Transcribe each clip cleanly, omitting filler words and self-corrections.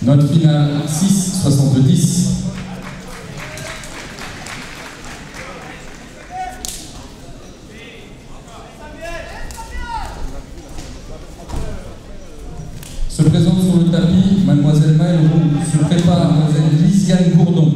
Note finale 6,70. Se présente sur le tapis Mademoiselle Maëlle Roux. Se prépare Mademoiselle Lisiane Gourdon.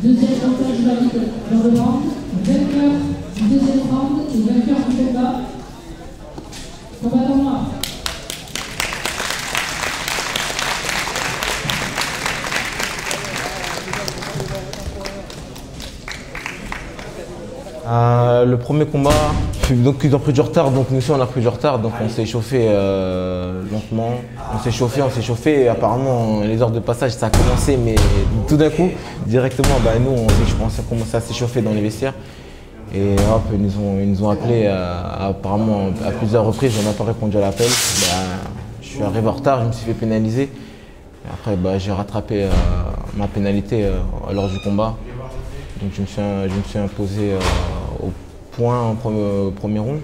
Deuxième comptage valide dans le round, vainqueur du deuxième round et vainqueur du combat. Combattant noir. Le premier combat, donc ils ont pris du retard, donc nous aussi on a pris du retard, donc on s'est échauffé lentement, on s'est chauffé, et apparemment les heures de passage ça a commencé, mais tout d'un coup, directement, nous on a commencé à s'échauffer dans les vestiaires, et hop, ils nous ont appelé apparemment à plusieurs reprises, on n'a pas répondu à l'appel, je suis arrivé en retard, je me suis fait pénaliser, et après j'ai rattrapé ma pénalité lors du combat, donc je me suis imposé au point en premier round.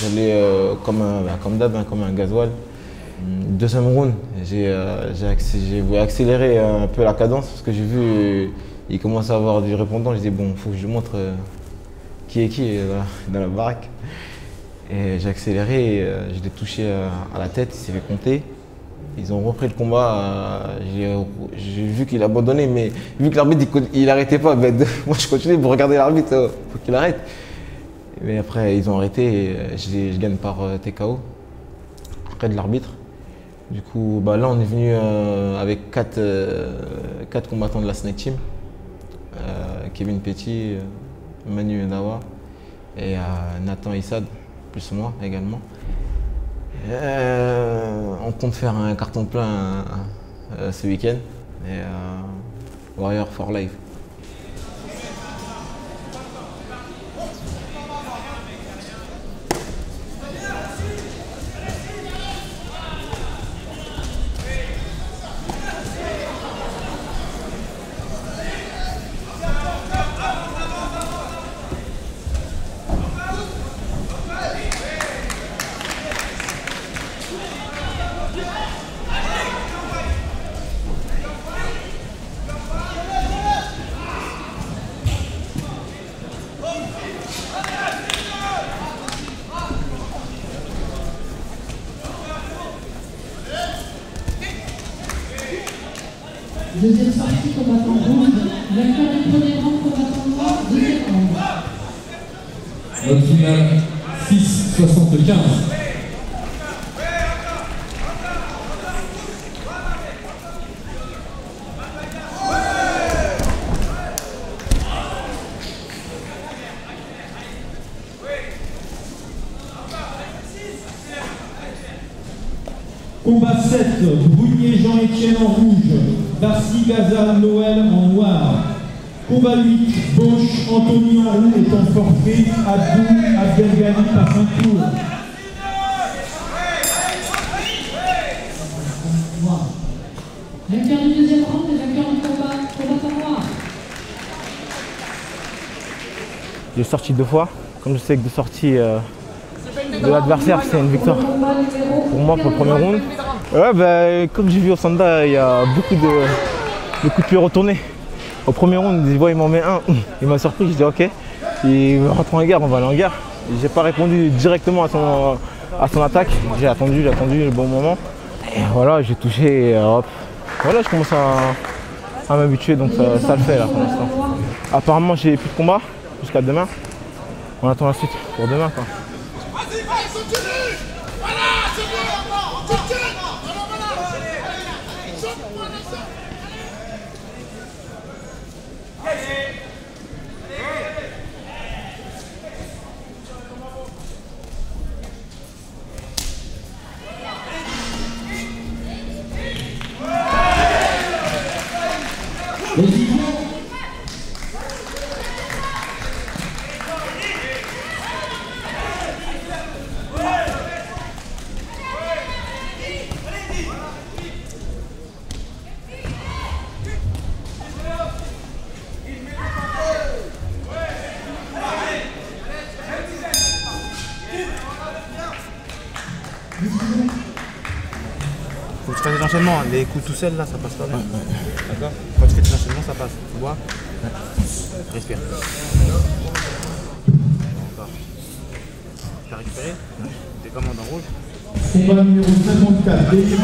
J'allais comme d'hab, comme un gasoil. Deuxième round, j'ai voulu accélérer un peu la cadence parce que j'ai vu il commençait à avoir du répondant. J'ai dit bon, il faut que je lui montre qui est qui dans la baraque. Et j'ai accéléré, je l'ai touché à la tête, il s'est fait compter. Ils ont repris le combat, j'ai vu qu'il abandonnait, mais vu que l'arbitre il n'arrêtait pas, moi je continuais pour regarder l'arbitre, faut qu'il arrête. Mais après ils ont arrêté et je gagne par TKO, près de l'arbitre. Du coup là on est venu avec 4 combattants de la Snake Team, Kevin Petit, Manu Dawa et Nathan Issad, plus moi également. On compte faire un carton plein ce week-end. Warrior for life. Deuxième sortie, combattant rouge. Vainqueur du premier round, combattant noir, deuxième round. Notre finale 6,75. Combat 7, Brunier Jean-Étienne en rouge, Darcy Gazal Noël en noir. Combat 8, Bosch Anthony en rouge est en forfait, Abdou Abdelghani par 5 tours. Vainqueur du deuxième round et vainqueur du combat, combattant noir. J'ai sorti 2 fois. Comme je sais que de sortie de l'adversaire, c'est une victoire pour moi pour le premier round. Ouais, bah, comme j'ai vu au Sanda, il y a beaucoup de coups de pied retournés. Au premier round, il m'en met un. Il m'a surpris, je dis ok. Il rentre en guerre, on va aller en guerre. J'ai pas répondu directement à son attaque. J'ai attendu le bon moment. Et voilà, j'ai touché et hop. Voilà, je commence à m'habituer, donc ça le fait là pour l'instant. Apparemment, j'ai plus de combat jusqu'à demain. On attend la suite pour demain, quoi. Faut que tu fasses des enchaînements, les coups tout seuls là ça passe pas bien. D'accord? Quand tu fais des enchaînements ça passe, tu vois? Respire. Encore. Tu as récupéré? Tes commandes en rouge? Combat numéro 54, David.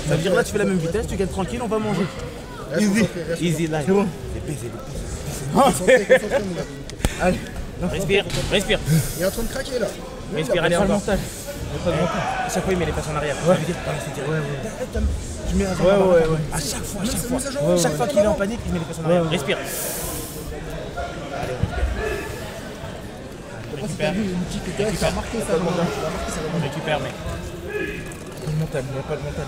Ça veut dire là tu fais la même vitesse, tu gagnes tranquille, on va manger. Easy, easy life. C'est bon. Allez, respire, respire. Il est en train de craquer là. Respire, allez encore. À chaque fois il met les fesses en arrière. Ouais. Je mets ouais. À chaque fois. Chaque fois qu'il est en panique, il met les fesses en arrière. Respire. Allez, récupère. Récupère, mec. mental, il n'y a pas de mental.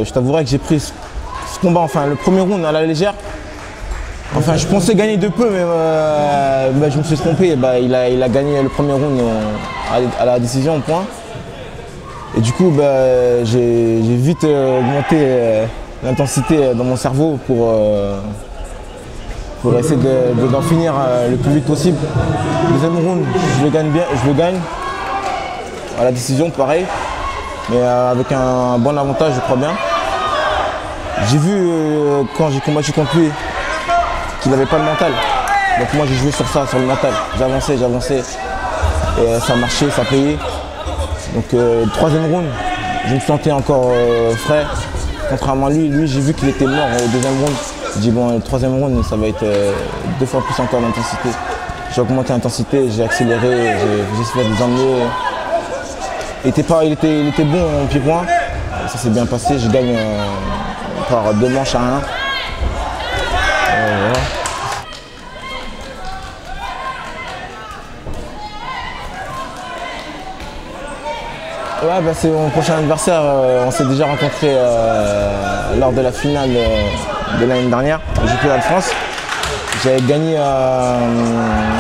Je t'avouerai que j'ai pris ce combat, enfin le premier round à la légère. Enfin je pensais gagner de peu, mais je me suis trompé. Il a gagné le premier round à la décision au point. Et du coup j'ai vite augmenté l'intensité dans mon cerveau pour essayer d'en finir le plus vite possible. Deuxième round, je le gagne. À la décision, pareil. Mais avec un bon avantage, je crois bien. J'ai vu quand j'ai combattu contre lui qu'il n'avait pas le mental. Donc moi j'ai joué sur ça, sur le mental. J'avançais. Et ça marchait, ça payait. Donc le troisième round, je me sentais encore frais. Contrairement à lui, j'ai vu qu'il était mort au deuxième round. J'ai dit bon, le troisième round, ça va être 2 fois plus encore d'intensité. J'ai augmenté l'intensité, j'ai accéléré, j'ai essayé de les emmener. Il était bon en pied-point, ça s'est bien passé, je gagne par 2 manches à 1. Voilà. Ouais, c'est mon prochain adversaire, on s'est déjà rencontré lors de la finale de l'année dernière, au championnat de France. J'avais gagné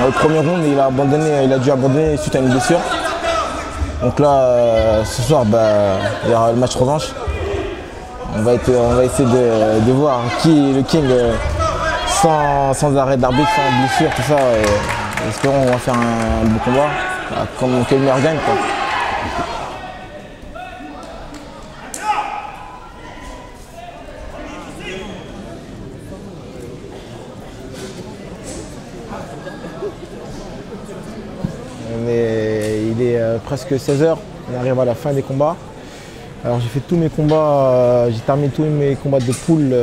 au premier round, il a dû abandonner suite à une blessure. Donc là, ce soir, il y aura le match revanche. On va essayer de voir qui est le king sans arrêt d'arbitre, sans blessure, tout ça. Et espérons qu'on va faire un beau combat, comme que le meilleur gagne, quoi. Il est presque 16 h, on arrive à la fin des combats. Alors j'ai fait tous mes combats, j'ai terminé tous mes combats de poule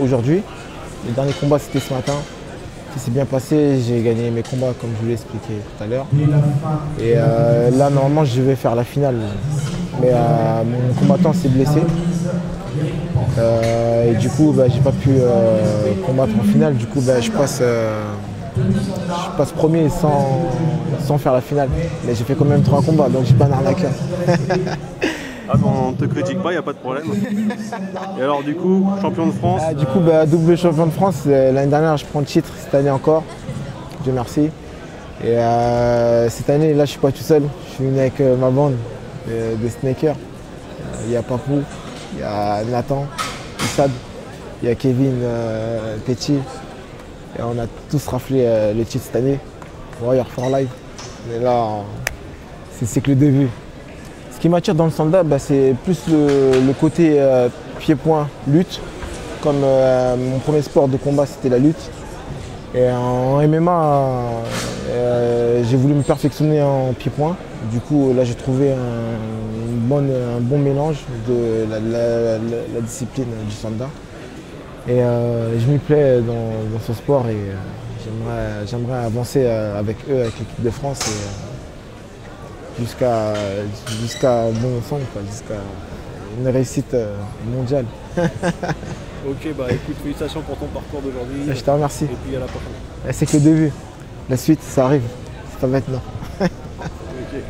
aujourd'hui. Le dernier combat c'était ce matin. Ça s'est bien passé, j'ai gagné mes combats comme je vous l'ai expliqué tout à l'heure. Et là normalement je vais faire la finale. Mais mon combattant s'est blessé. Et du coup j'ai pas pu combattre en finale. Du coup je passe premier sans faire la finale. Mais j'ai fait quand même 3 combats, donc j'ai pas un arnaqueur. Ah bon, on te critique pas, il n'y a pas de problème. Et alors du coup, champion de France Du coup, double champion de France. L'année dernière, je prends le titre, cette année encore. Dieu merci. Et cette année, là, je suis pas tout seul. Je suis venu avec ma bande de Snakers. Il y a Papou, il y a Nathan, Issad, il y a Kevin Petit. Et on a tous raflé le titre cette année. Warrior for Life. Mais là, c'est que le début. Ce qui m'attire dans le stand-up, c'est plus le côté pied-point, lutte. Comme mon premier sport de combat, c'était la lutte. Et en MMA, j'ai voulu me perfectionner en pied-point. Du coup, là, j'ai trouvé un bon mélange de la discipline du stand-up. Et je m'y plais dans ce sport et j'aimerais avancer avec eux, avec l'équipe de France. Jusqu'à bon ensemble, jusqu'à une réussite mondiale. Ok, écoute, félicitations pour ton parcours d'aujourd'hui. Je te remercie. Et puis à la prochaine. C'est que le début. La suite, ça arrive. C'est pas maintenant. Ok.